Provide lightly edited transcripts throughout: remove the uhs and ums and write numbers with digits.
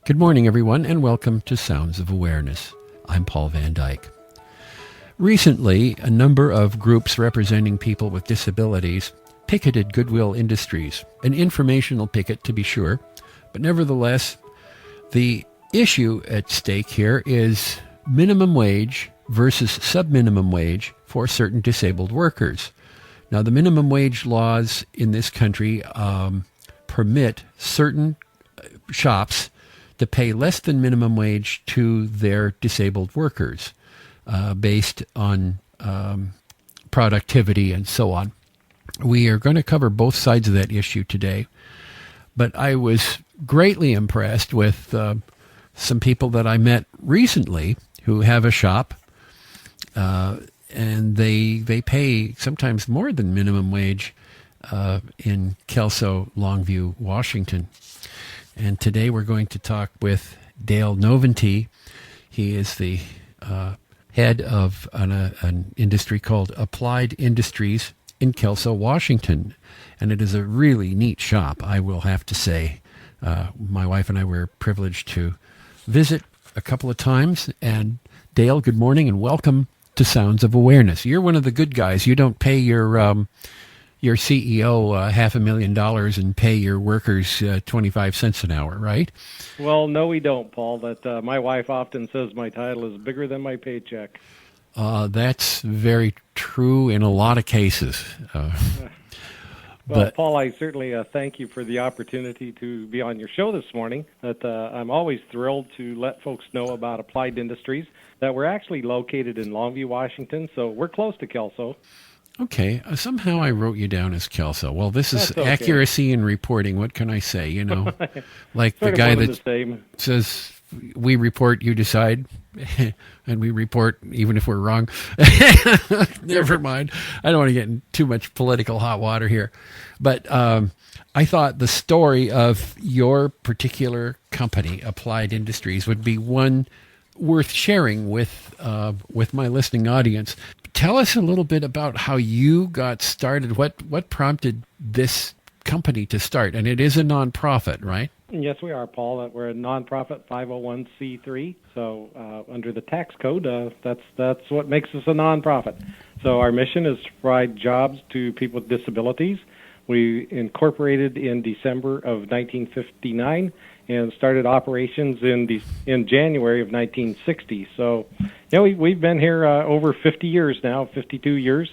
Good morning, everyone, and welcome to Sounds of Awareness. I'm Paul Van Dyck. Recently, a number of groups representing people with disabilities picketed Goodwill Industries, an informational picket to be sure, but nevertheless, the issue at stake here is minimum wage versus sub-minimum wage for certain disabled workers. Now, the minimum wage laws in this country permit certain shops to pay less than minimum wage to their disabled workers based on productivity and so on. We are going to cover both sides of that issue today, but I was greatly impressed with some people that I met recently who have a shop, and they pay sometimes more than minimum wage in Kelso, Longview, Washington. And today we're going to talk with Dale Noventy. He is the head of an industry called Applied Industries in Kelso, Washington. And it is a really neat shop, I will have to say. My wife and I were privileged to visit a couple of times. And Dale, good morning and welcome to Sounds of Awareness. You're one of the good guys. You don't pay your CEO $500,000 and pay your workers 25 cents an hour, right? Well, no, we don't, Paul. That my wife often says my title is bigger than my paycheck. That's very true in a lot of cases. Well, Paul, I certainly thank you for the opportunity to be on your show this morning. That I'm always thrilled to let folks know about Applied Industries, that we're actually located in Longview, Washington, so we're close to Kelso. Okay, somehow I wrote you down as Kelso. Well, this is okay. Accuracy in reporting. What can I say? You know, like the guy that says, we report, you decide, and we report even if we're wrong. Never mind. I don't want to get in too much political hot water here. But I thought the story of your particular company, Applied Industries, would be one worth sharing with my listening audience. Tell us a little bit about how you got started. What prompted this company to start? And it is a nonprofit, right? Yes, we are, Paul. We're a nonprofit 501c3. So under the tax code, that's what makes us a nonprofit. So our mission is to provide jobs to people with disabilities. We incorporated in December of 1959 and started operations in January of 1960. So, we've been here over 50 years now, 52 years.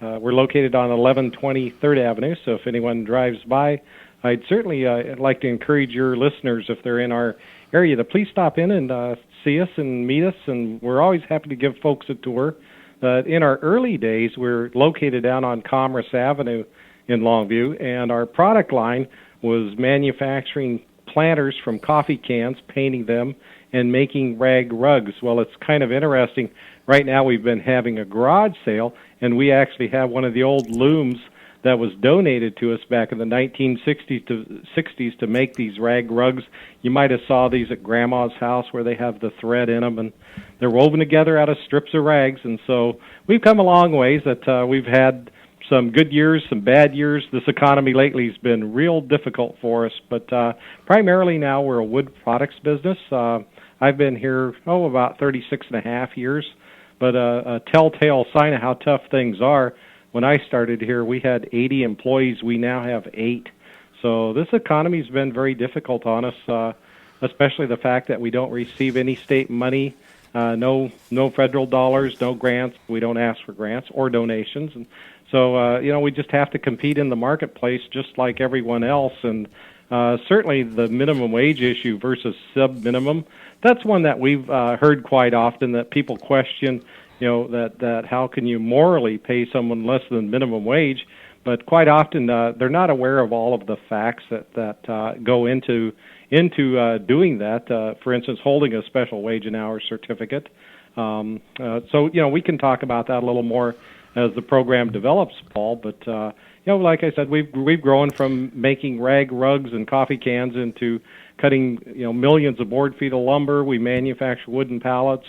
We're located on 1120 3rd Avenue, so if anyone drives by, I'd certainly like to encourage your listeners, if they're in our area, to please stop in and see us and meet us, and we're always happy to give folks a tour. In our early days, we're located down on Commerce Avenue in Longview, and our product line was manufacturing planters from coffee cans, painting them, and making rag rugs. Well, it's kind of interesting. Right now we've been having a garage sale, and we actually have one of the old looms that was donated to us back in the 1960s to make these rag rugs. You might have saw these at Grandma's house where they have the thread in them, and they're woven together out of strips of rags. And so we've come a long ways. That we've had some good years, some bad years. This economy lately has been real difficult for us, but primarily now we're a wood products business. I've been here, about 36 and a half years, but a telltale sign of how tough things are, when I started here, we had 80 employees. We now have 8. So this economy's been very difficult on us, especially the fact that we don't receive any state money, no federal dollars, no grants. We don't ask for grants or donations. And so, we just have to compete in the marketplace just like everyone else. And certainly the minimum wage issue versus sub-minimum, that's one that we've heard quite often, that people question, that how can you morally pay someone less than minimum wage? But quite often they're not aware of all of the facts that go into doing that. For instance, holding a special wage and hour certificate. So we can talk about that a little more as the program develops, Paul. But like I said, we've grown from making rag rugs and coffee cans into cutting millions of board feet of lumber. We manufacture wooden pallets.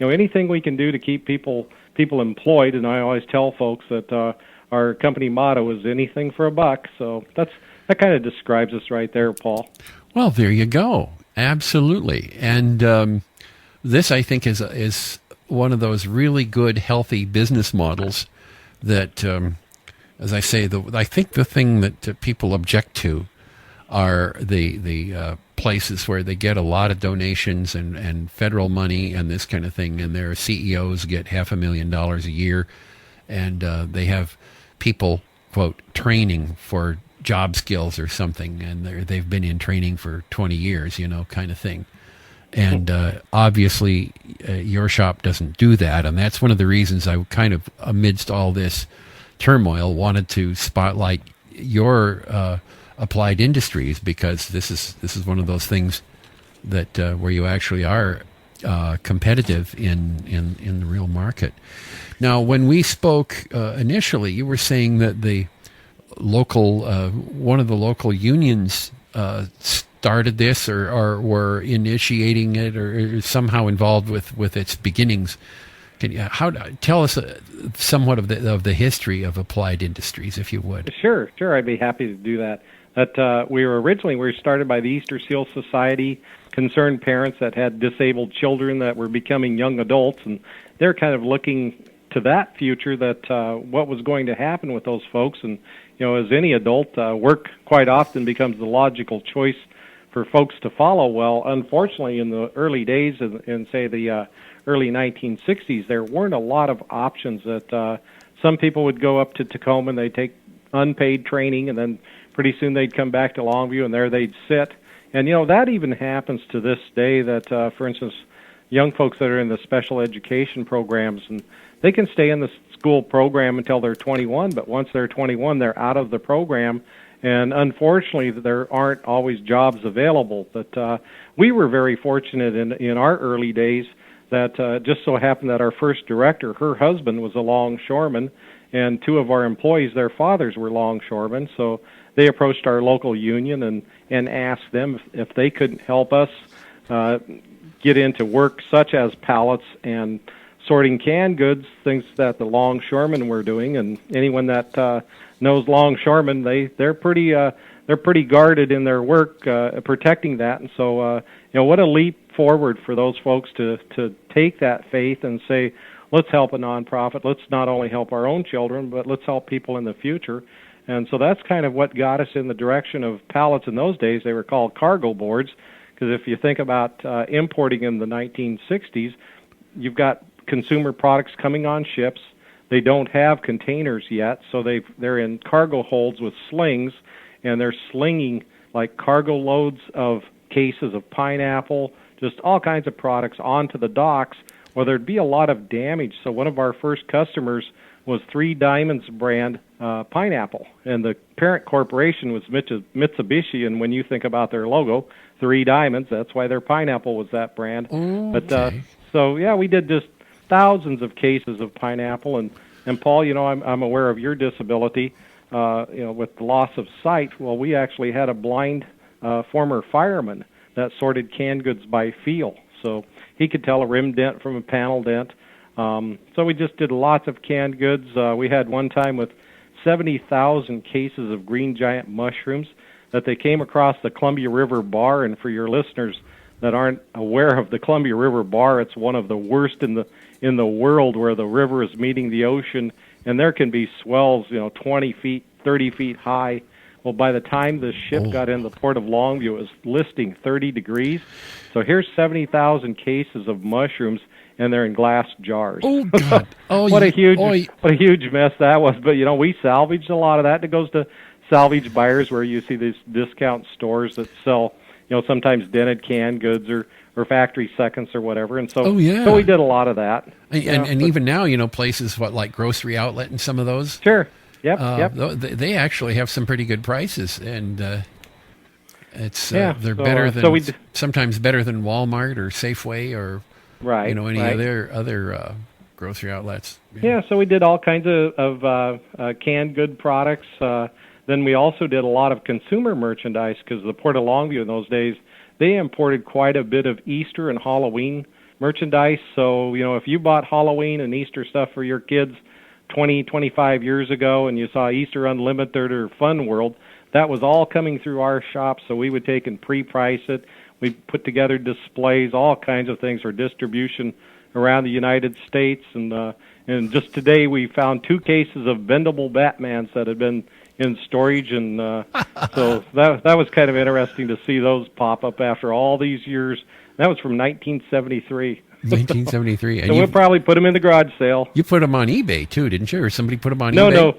Anything we can do to keep people employed. And I always tell folks that our company motto is anything for a buck. So that kind of describes us right there, Paul. Well, there you go. Absolutely. And this, I think, is one of those really good, healthy business models that, as I say, I think the thing that people object to are the places where they get a lot of donations and federal money and this kind of thing, and their CEOs get $500,000 a year, and they have people, quote, training for job skills or something, and they've been in training for 20 years, kind of thing. And obviously, your shop doesn't do that, and that's one of the reasons I kind of, amidst all this turmoil, wanted to spotlight your applied industries, because this is one of those things that where you actually are competitive in the real market. Now, when we spoke initially, you were saying that the local one of the local unions started this, or were initiating it, or somehow involved with its beginnings. Can you tell us somewhat of the history of applied industries, if you would? Sure, I'd be happy to do that. We were started by the Easter Seal Society, concerned parents that had disabled children that were becoming young adults, and they're kind of looking to that future, that what was going to happen with those folks. And as any adult, work quite often becomes the logical choice for folks to follow. Well, unfortunately, in the early days, in say the early 1960s, there weren't a lot of options. That some people would go up to Tacoma and they'd take unpaid training, and then pretty soon they'd come back to Longview, and there they'd sit. And that even happens to this day, that for instance, young folks that are in the special education programs, and they can stay in the school program until they're 21, but once they're 21, they're out of the program. And unfortunately, there aren't always jobs available. But we were very fortunate in our early days that just so happened that our first director, her husband was a longshoreman, and two of our employees, their fathers were longshoremen. So they approached our local union and asked them if they couldn't help us get into work such as pallets and sorting canned goods, things that the longshoremen were doing. And anyone that knows longshoremen, they're pretty guarded in their work, protecting that. And so what a leap forward for those folks to take that faith and say, let's help a nonprofit. Let's not only help our own children, but let's help people in the future. And so that's kind of what got us in the direction of pallets. In those days, they were called cargo boards, because if you think about importing in the 1960s, you've got consumer products coming on ships. They don't have containers yet, so they're in cargo holds with slings, and they're slinging like cargo loads of cases of pineapple, just all kinds of products onto the docks, where there'd be a lot of damage. So one of our first customers was Three Diamonds brand pineapple, and the parent corporation was Mitsubishi, and when you think about their logo, Three Diamonds, that's why their pineapple was that brand. Okay. But so yeah, we did just thousands of cases of pineapple. And Paul, I'm aware of your disability, with the loss of sight. Well, we actually had a blind former fireman that sorted canned goods by feel, so he could tell a rim dent from a panel dent. So we just did lots of canned goods. We had one time with 70,000 cases of green giant mushrooms that they came across the Columbia River Bar. And for your listeners that aren't aware of the Columbia River Bar, it's one of the worst in the world, where the river is meeting the ocean, and there can be swells, 20 feet, 30 feet high. Well, by the time the ship got in the port of Longview, it was listing 30 degrees. So here's 70,000 cases of mushrooms, and they're in glass jars. Oh God! Oh, what a huge mess that was. But we salvaged a lot of that. It goes to salvage buyers, where you see these discount stores that sell, sometimes dented canned goods or factory seconds or whatever. And so, so we did a lot of that. And even now, places like Grocery Outlet and some of those. Sure. Yep. They actually have some pretty good prices, and it's they're better than sometimes better than Walmart or Safeway or any other grocery outlets. Yeah, so we did all kinds of canned good products. Then we also did a lot of consumer merchandise, because the Port of Longview in those days, they imported quite a bit of Easter and Halloween merchandise. So, if you bought Halloween and Easter stuff for your kids 20, 25 years ago, and you saw Easter Unlimited or Fun World, that was all coming through our shop. So we would take and pre-price it. We put together displays, all kinds of things for distribution around the United States. And just today we found 2 cases of bendable Batmans that had been in storage, and so that was kind of interesting to see those pop up after all these years. That was from 1973. 1973. And we'll probably put them in the garage sale. You put them on eBay too, didn't you? Or somebody put them on eBay?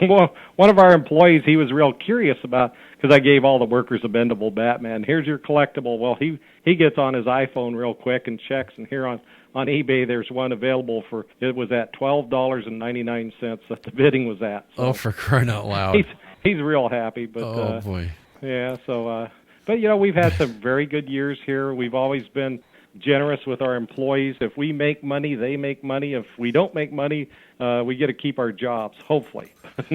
No. One of our employees, he was real curious about, because I gave all the workers a bendable Batman. Here's your collectible. Well, he gets on his iPhone real quick and checks, and here on eBay there's one available for, it was at $12.99 that the bidding was at. So for crying out loud. He's real happy. But, oh, boy. Yeah, so, but, we've had some very good years here. We've always been generous with our employees. If we make money, they make money. If we don't make money, we get to keep our jobs, hopefully.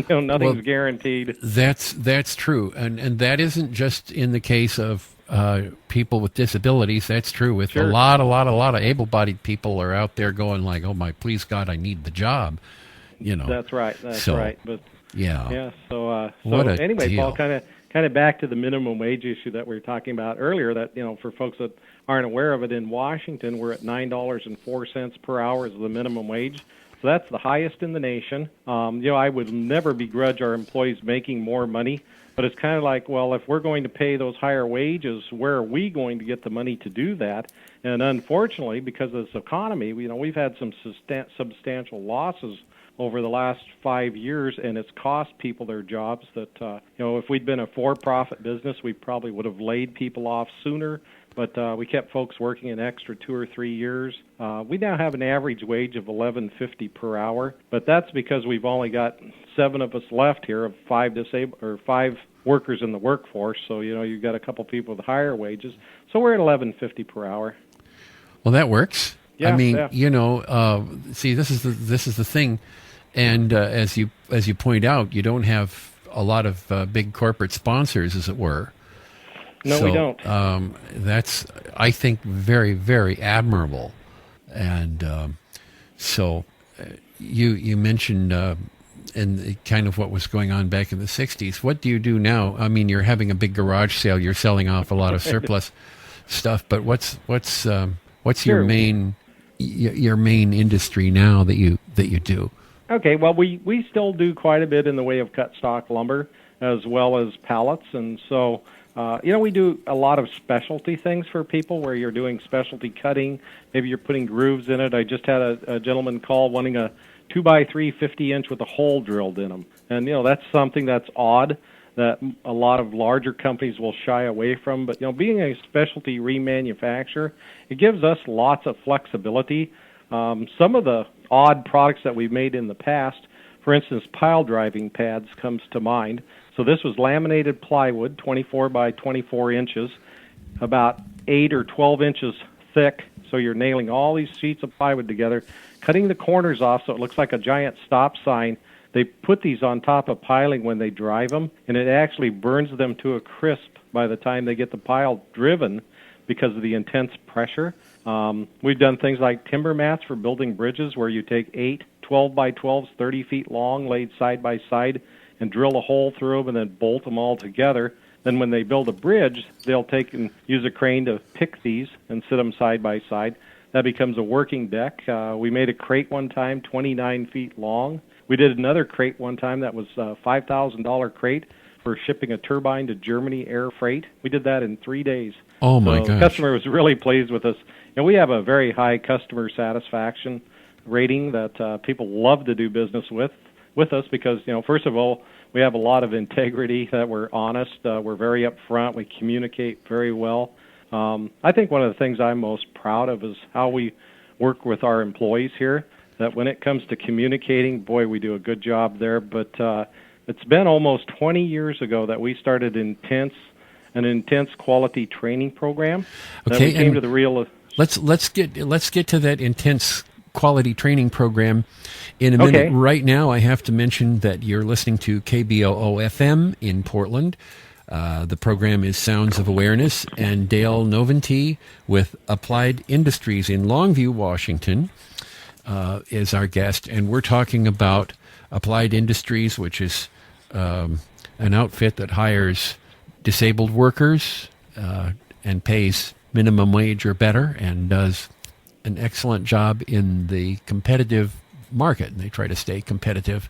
Nothing's guaranteed. That's true. And that isn't just in the case of people with disabilities. That's true with a lot of able-bodied people are out there going like, oh, my, please, God, I need the job. That's right. That's right. But yeah. So what a anyway, deal. Paul, kind of back to the minimum wage issue that we were talking about earlier, that, for folks that aren't aware of it, in Washington, we're at $9.04 per hour as the minimum wage. So that's the highest in the nation. I would never begrudge our employees making more money, but it's kind of like, well, if we're going to pay those higher wages, where are we going to get the money to do that? And unfortunately, because of this economy, we've had some substantial losses over the last 5 years, and it's cost people their jobs that, if we'd been a for-profit business, we probably would have laid people off sooner, but we kept folks working an extra 2 or 3 years. We now have an average wage of $11.50 per hour, but that's because we've only got 7 of us left here of 5 workers in the workforce, so, you've got a couple people with higher wages, so we're at $11.50 per hour. Well, that works. Yeah, I mean, see, this is the thing. And as you point out, you don't have a lot of big corporate sponsors, as it were. No, we don't. That's, I think, very, very admirable. And so you mentioned and kind of what was going on back in the 60s. What do you do now? I mean, you're having a big garage sale. You're selling off a lot of surplus stuff. But what's your main industry now that you do? Okay, well, we still do quite a bit in the way of cut stock lumber as well as pallets. And so, we do a lot of specialty things for people where you're doing specialty cutting. Maybe you're putting grooves in it. I just had a gentleman call wanting a 2x3 50-inch with a hole drilled in them. And, that's something that's odd that a lot of larger companies will shy away from. But, being a specialty remanufacturer, it gives us lots of flexibility. Some of the odd products that we've made in the past, for instance, pile driving pads comes to mind. So this was laminated plywood, 24 by 24 inches, about 8 or 12 inches thick. So you're nailing all these sheets of plywood together, cutting the corners off so it looks like a giant stop sign. They put these on top of piling when they drive them, and it actually burns them to a crisp by the time they get the pile driven because of the intense pressure. We've done things like timber mats for building bridges where you take 8 12 by 12s, 30 feet long, laid side by side, and drill a hole through them and then bolt them all together. Then when they build a bridge, they'll take and use a crane to pick these and sit them side by side. That becomes a working deck. We made a crate one time, 29 feet long. We did another crate one time that was a $5,000 crate for shipping a turbine to Germany air freight. We did that in 3 days. Oh, my gosh. The customer was really pleased with us. And we have a very high customer satisfaction rating that people love to do business with us because, first of all, we have a lot of integrity, that we're honest, we're very upfront, we communicate very well. I think one of the things I'm most proud of is how we work with our employees here, that when it comes to communicating, boy, we do a good job there. But it's been almost 20 years ago that we started an intense quality training program. Okay, we came to the real. Let's get to that intense quality training program in a minute. Okay. Right now, I have to mention that you're listening to KBOO-FM in Portland. The program is Sounds of Awareness, and Dale Noventy with Applied Industries in Longview, Washington, is our guest, and we're talking about Applied Industries, which is an outfit that hires disabled workers, and pays minimum wage or better and does an excellent job in the competitive market. And they try to stay competitive.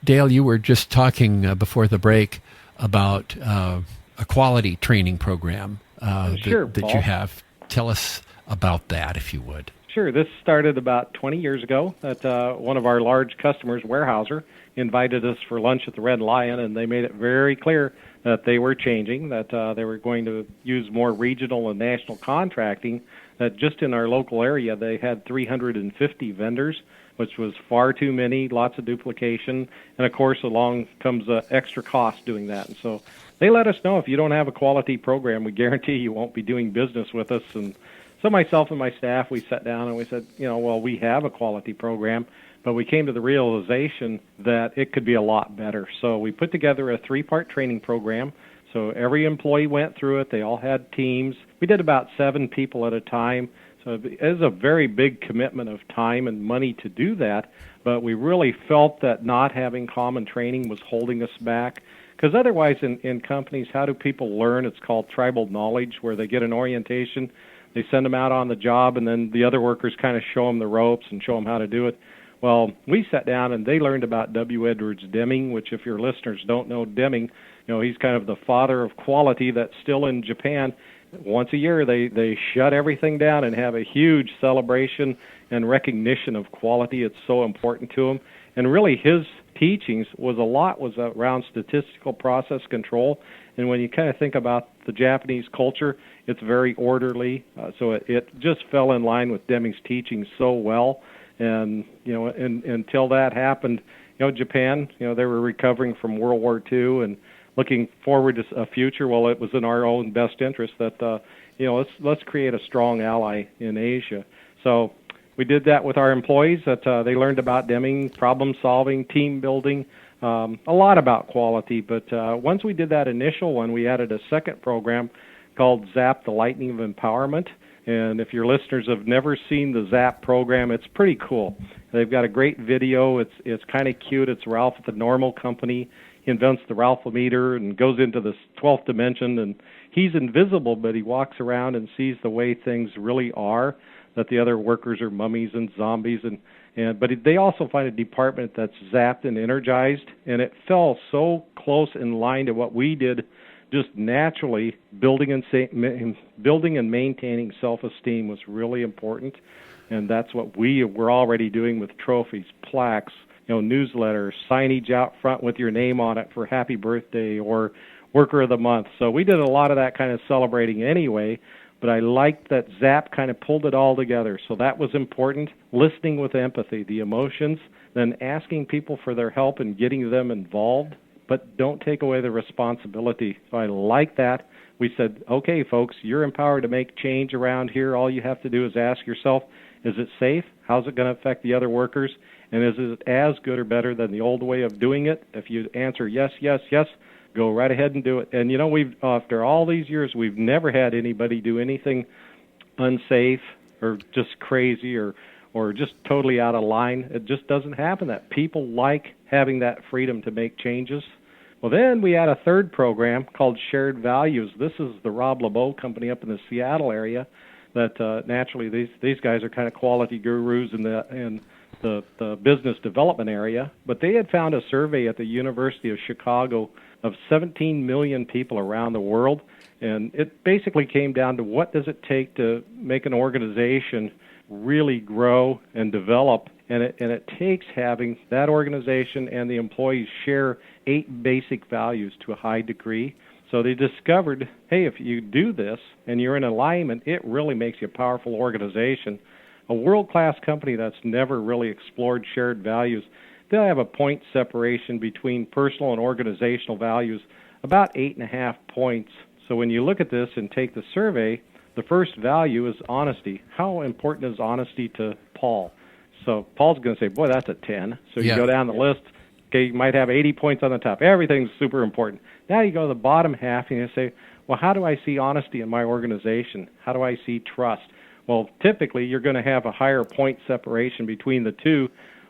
Dale, you were just talking before the break about a quality training program Sure, that Paul. you have. Tell us about that, if you would. Sure. This started about 20 years ago that one of our large customers, Warehouser, invited us for lunch at the Red Lion, and they made it very clear that they were changing, that they were going to use more regional and national contracting, that just in our local area they had 350 vendors, which was far too many, lots of duplication, and of course along comes extra cost doing that. And so they let us know, if you don't have a quality program, we guarantee you won't be doing business with us. And so myself and my staff, we sat down and we said, well, we have a quality program, but we came to the realization that it could be a lot better. So we put together a 3-part training program. So every employee went through it. They all had teams. We did about 7 people at a time. So it is a very big commitment of time and money to do that, but we really felt that not having common training was holding us back. Because otherwise in companies, how do people learn? It's called tribal knowledge, where they get an orientation, they send them out on the job, and then the other workers kind of show them the ropes and show them how to do it. Well, we sat down and they learned about W. Edwards Deming, which if your listeners don't know Deming, he's kind of the father of quality that's still in Japan. Once a year, they shut everything down and have a huge celebration and recognition of quality. It's so important to them. And really, his teachings was around statistical process control. And when you kind of think about the Japanese culture, it's very orderly. So it just fell in line with Deming's teachings so well. And until that happened, Japan, they were recovering from World War II and looking forward to a future. Well, it was in our own best interest that let's create a strong ally in Asia. So we did that with our employees. That they learned about Deming, problem solving, team building, a lot about quality. But once we did that initial one, we added a second program called Zap, the Lightning of Empowerment. And if your listeners have never seen the Zap program, it's pretty cool. They've got a great video. It's kind of cute. It's Ralph at the Normal Company. He invents the Ralphometer and goes into this 12th dimension. And he's invisible, but he walks around and sees the way things really are, that the other workers are mummies and zombies. But they also find a department that's zapped and energized. And it fell so close in line to what we did, just naturally. Building and maintaining self-esteem was really important, and that's what we were already doing with trophies, plaques, newsletters, signage out front with your name on it for happy birthday or worker of the month. So we did a lot of that kind of celebrating anyway, but I liked that Zap kind of pulled it all together. So that was important, listening with empathy, the emotions, then asking people for their help and getting them involved, but don't take away the responsibility. So I like that. We said, okay, folks, you're empowered to make change around here. All you have to do is ask yourself, is it safe? How's it going to affect the other workers? And is it as good or better than the old way of doing it? If you answer yes, yes, yes, go right ahead and do it. And, we've after all these years, we've never had anybody do anything unsafe or just crazy or just totally out of line. It just doesn't happen. That people like having that freedom to make changes. Well, then we had a third program called Shared Values. This is the Rob LeBeau company up in the Seattle area. That naturally these guys are kind of quality gurus in the business development area. But they had found a survey at the University of Chicago of 17 million people around the world, and it basically came down to what does it take to make an organization really grow and develop, and it takes having that organization and the employees share 8 basic values to a high degree. So they discovered, hey, if you do this and you're in alignment, it really makes you a powerful organization. A world-class company that's never really explored shared values, they'll have a point separation between personal and organizational values, about 8.5 points. So when you look at this and take the survey, the first value is honesty. How important is honesty to Paul? So Paul's going to say, boy, that's a 10. So you go down the list. Okay, you might have 80 points on the top. Everything's super important. Now you go to the bottom half and you say, well, how do I see honesty in my organization? How do I see trust? Well, typically you're going to have a higher point separation between the two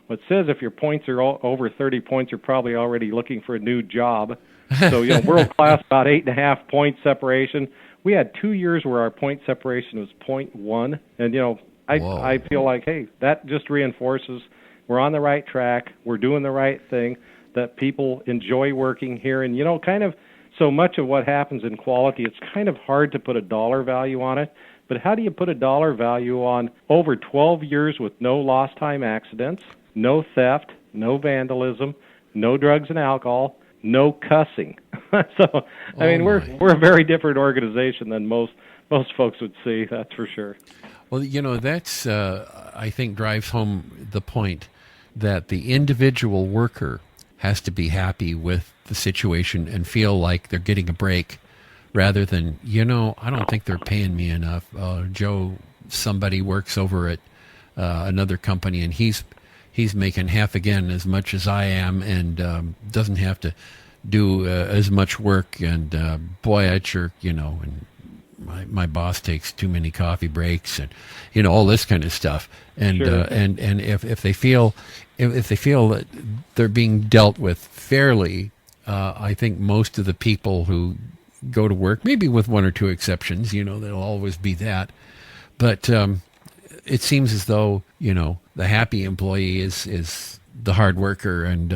Well, it says if your points are over 30 points, you're probably already looking for a new job. So, world class, about 8.5 point separation. We had 2 years where our point separation was .1. And, I feel like, hey, that just reinforces we're on the right track, we're doing the right thing, that people enjoy working here. And, kind of so much of what happens in quality, it's kind of hard to put a dollar value on it. But how do you put a dollar value on over 12 years with no lost time accidents, no theft, no vandalism, no drugs and alcohol, no cussing? So, we're a very different organization than most folks would see, that's for sure. Well, that's, I think, drives home the point that the individual worker has to be happy with the situation and feel like they're getting a break rather than, I don't think they're paying me enough. Joe, somebody works over at another company, and he's making half again as much as I am and doesn't have to do as much work. And boy, I sure, and my boss takes too many coffee breaks and all this kind of stuff. And Sure. And if they feel that they're being dealt with fairly, I think most of the people who go to work, maybe with one or two exceptions, there'll always be that, but it seems as though the happy employee is the hard worker, and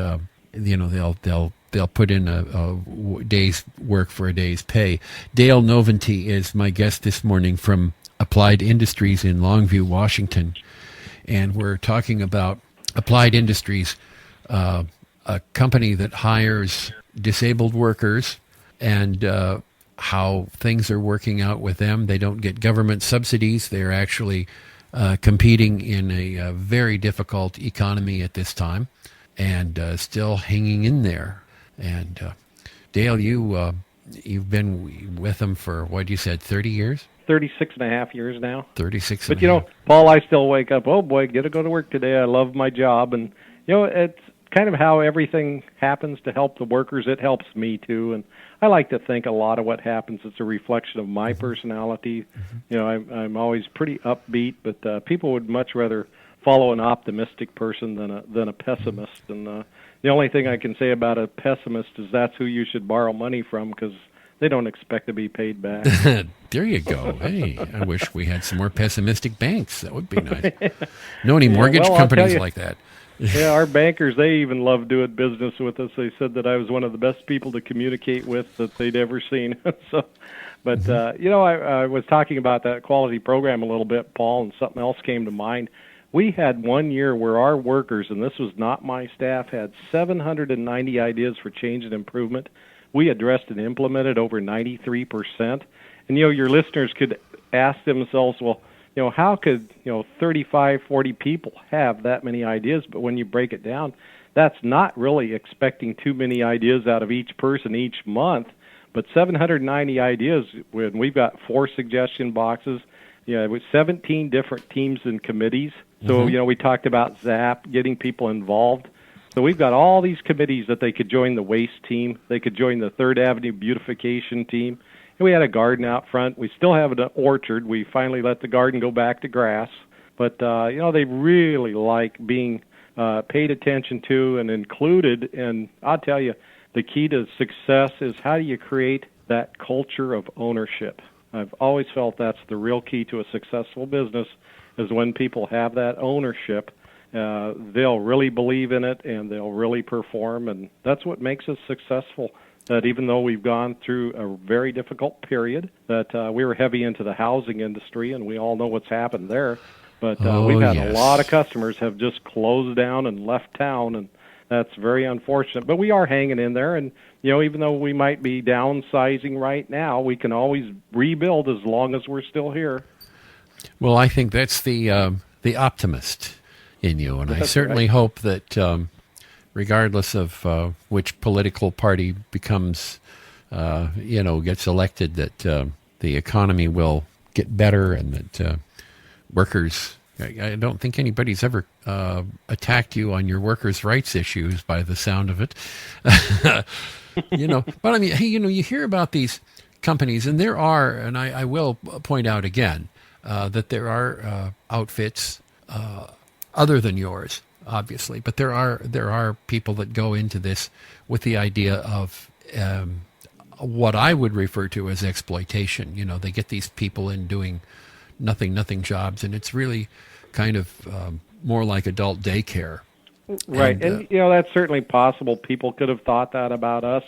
they'll put in a day's work for a day's pay. Dale Noventy is my guest this morning from Applied Industries in Longview, Washington, and we're talking about Applied Industries, a company that hires disabled workers, and how things are working out with them. They don't get government subsidies. They're actually competing in a very difficult economy at this time, and still hanging in there. And Dale, you've been with them for, what you said, 30 years? 36 and a half years now. 36 But, and a half. Paul, I still wake up, oh, boy, get to go to work today. I love my job. And, it's kind of how everything happens to help the workers. It helps me, too. And I like to think a lot of what happens is a reflection of my personality. I'm always pretty upbeat, but people would much rather follow an optimistic person than a pessimist. And the only thing I can say about a pessimist is that's who you should borrow money from, because they don't expect to be paid back. There you go. Hey, I wish we had some more pessimistic banks. That would be nice. Know any mortgage companies like that? Yeah, our bankers, they even love doing business with us. They said that I was one of the best people to communicate with that they'd ever seen. But I was talking about that quality program a little bit, Paul, and something else came to mind. We had 1 year where our workers, and this was not my staff, had 790 ideas for change and improvement. We addressed and implemented over 93%. And, your listeners could ask themselves, well, how could, 35, 40 people have that many ideas? But when you break it down, that's not really expecting too many ideas out of each person each month. But 790 ideas, when we've got 4 suggestion boxes, with 17 different teams and committees. So, we talked about ZAP, getting people involved. So we've got all these committees that they could join the waste team. They could join the 3rd Avenue beautification team. And we had a garden out front. We still have an orchard. We finally let the garden go back to grass. But, they really like being paid attention to and included. And I'll tell you, the key to success is how do you create that culture of ownership? I've always felt that's the real key to a successful business, is when people have that ownership, they'll really believe in it and they'll really perform. And that's what makes us successful. That even though we've gone through a very difficult period, that we were heavy into the housing industry, and we all know what's happened there. But we've had a lot of customers have just closed down and left town, and that's very unfortunate. But we are hanging in there, and even though we might be downsizing right now, we can always rebuild as long as we're still here. Well, I think that's the optimist in you, and I certainly hope that regardless of which political party becomes, gets elected, that the economy will get better, and that workers. I don't think anybody's ever attacked you on your workers' rights issues, by the sound of it. But I mean, hey, you hear about these companies, and there are, and I will point out again that there are outfits other than yours obviously, but there are people that go into this with the idea of what I would refer to as exploitation. You know, they get these people in doing nothing jobs, and it's really kind of more like adult daycare. Right, and you know, that's certainly possible. People could have thought that about us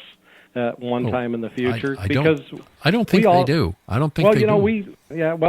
at one time in the future, because I don't think they do. I don't think. Well, they you know, do.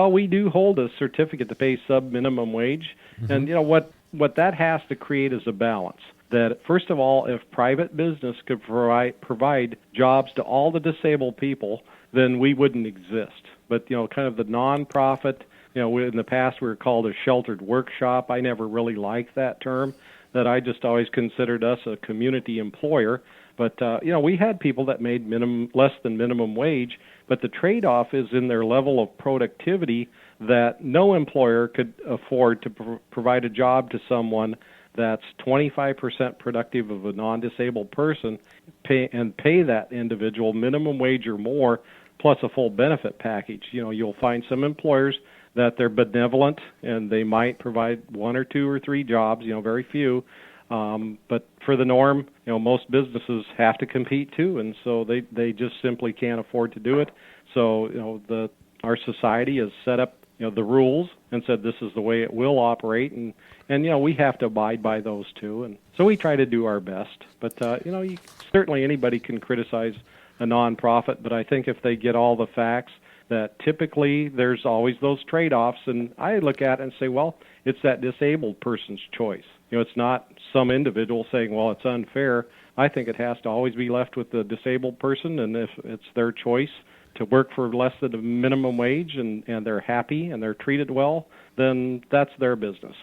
we do hold a certificate to pay sub minimum wage, and you know what that has to create is a balance. That first of all, if private business could provide jobs to all the disabled people, then we wouldn't exist. But you know, kind of the nonprofit. You know, in the past we were called a sheltered workshop. I never really liked that term. That I just always considered us a community employer. But you know, we had people that made less than minimum wage, but the trade-off is in their level of productivity that no employer could afford to provide a job to someone that's 25% productive of a non-disabled person, pay that individual minimum wage or more, plus a full benefit package. You know, you'll find some employers that they're benevolent and they might provide 1 or 2 or 3 jobs, you know, very few. But for the norm, you know, most businesses have to compete too, and so they just simply can't afford to do it. So, you know, our society has set up, you know, the rules and said this is the way it will operate, and you know, we have to abide by those too. And so we try to do our best. But you know, certainly anybody can criticize a nonprofit, but I think if they get all the facts, that typically there's always those trade-offs, and I look at it and say, well, it's that disabled person's choice. You know, it's not some individual saying, well, it's unfair. I think it has to always be left with the disabled person, and if it's their choice to work for less than a minimum wage and they're happy and they're treated well, then that's their business.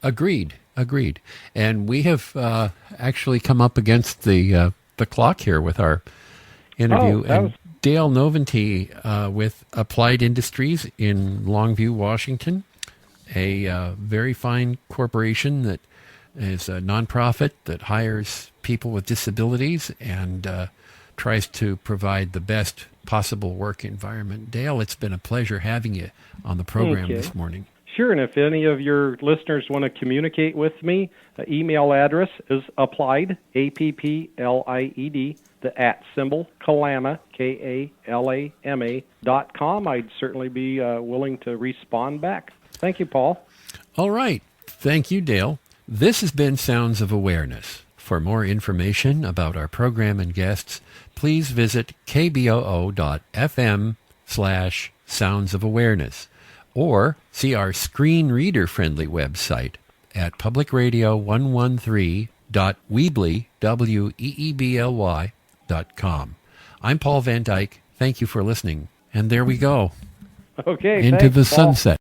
Agreed. And we have actually come up against the clock here with our interview. Dale Noventy with Applied Industries in Longview, Washington, a very fine corporation that is a nonprofit that hires people with disabilities and tries to provide the best possible work environment. Dale, it's been a pleasure having you on the program this morning. Sure, and if any of your listeners want to communicate with me, the email address is applied, APPLIED, the @ Kalama, KALAMA.com. I'd certainly be willing to respond back. Thank you, Paul. All right. Thank you, Dale. This has been Sounds of Awareness. For more information about our program and guests, please visit kboo.fm/Sounds of Awareness or see our screen reader-friendly website at publicradio113.weebly.com. I'm Paul Van Dyck. Thank you for listening. And there we go. Okay, into thanks, the Paul. sunset.